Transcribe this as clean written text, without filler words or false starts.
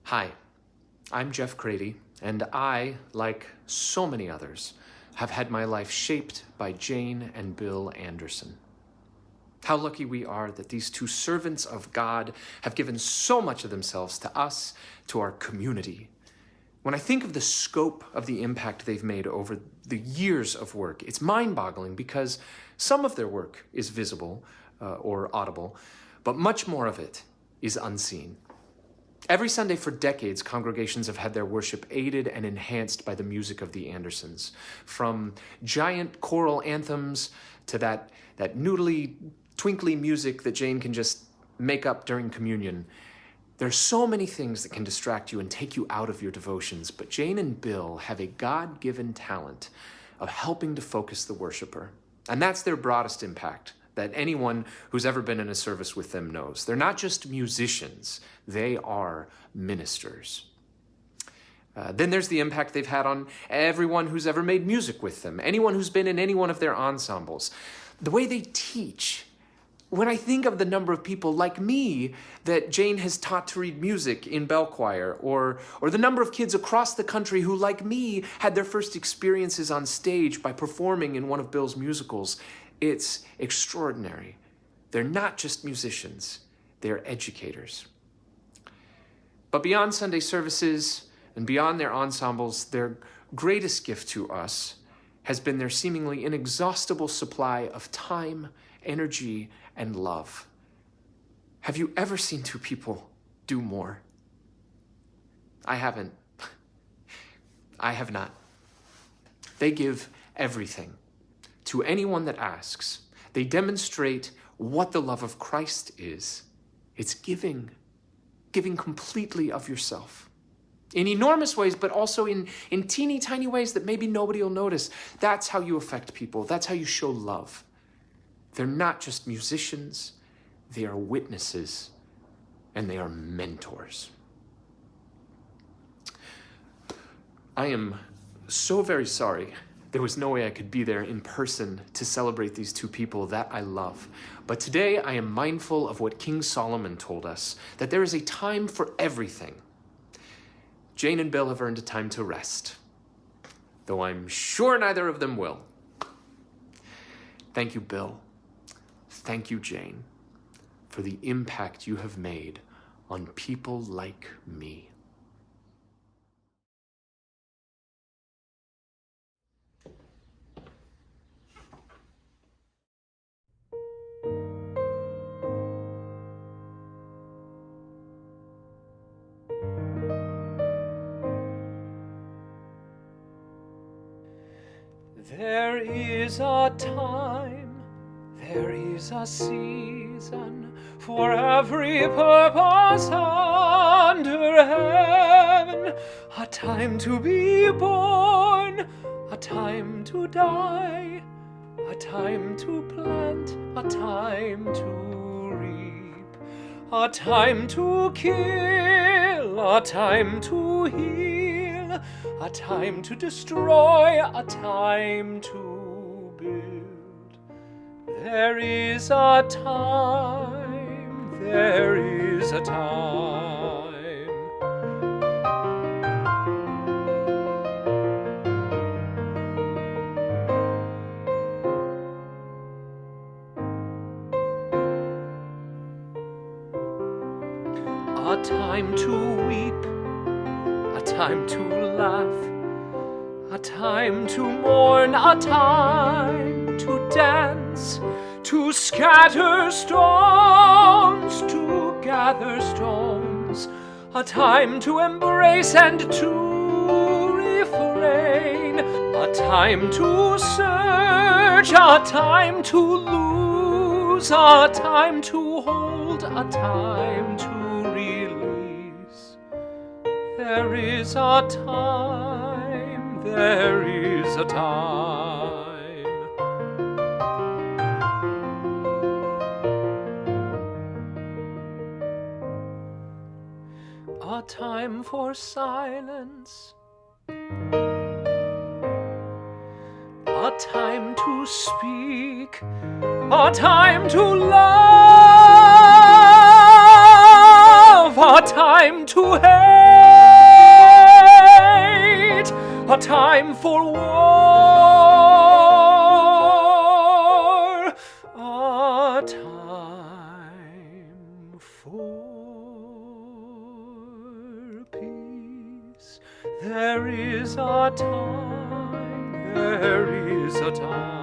Hi, I'm Jeff Kready, and I, like so many others, have had my life shaped by Jane and Bill Anderson. How lucky we are that these two servants of God have given so much of themselves to us, to our community. When I think of the scope of the impact they've made over the years of work, it's mind-boggling because some of their work is visible or audible, but much more of it is unseen. Every Sunday for decades, congregations have had their worship aided and enhanced by the music of the Andersons. From giant choral anthems to that noodly, twinkly music that Jane can just make up during communion. There's so many things that can distract you and take you out of your devotions, but Jane and Bill have a God-given talent of helping to focus the worshiper. And that's their broadest impact that anyone who's ever been in a service with them knows. They're not just musicians, they are ministers. Then there's the impact they've had on everyone who's ever made music with them, anyone who's been in any one of their ensembles. The way they teach. When I think of the number of people like me that Jane has taught to read music in bell choir, or the number of kids across the country who, like me, had their first experiences on stage by performing in one of Bill's musicals, it's extraordinary. They're not just musicians, they're educators. But beyond Sunday services and beyond their ensembles, their greatest gift to us has been their seemingly inexhaustible supply of time, energy, and love. Have you ever seen two people do more? I haven't. I have not. They give everything to anyone that asks. They demonstrate what the love of Christ is. It's giving completely of yourself. In enormous ways, but also in teeny tiny ways that maybe nobody will notice. That's how you affect people. That's how you show love. They're not just musicians, they are witnesses, and they are mentors. I am so very sorry there was no way I could be there in person to celebrate these two people that I love. But today I am mindful of what King Solomon told us, that there is a time for everything. Jane and Bill have earned a time to rest, though I'm sure neither of them will. Thank you, Bill. Thank you, Jane, for the impact you have made on people like me. There is a time, there is a season for every purpose under heaven. A time to be born, a time to die, a time to plant, a time to reap, a time to kill, a time to heal, a time to destroy, a time to build. There is a time, there is a time. A time to weep, a time to laugh, a time to mourn, a time to dance, to scatter stones, to gather stones, a time to embrace and to refrain, a time to search, a time to lose, a time to hold, a time to release. There is a time, there is a time. A time for silence, a time to speak, a time to love, a time to hate. for peace. There is a time, there is a time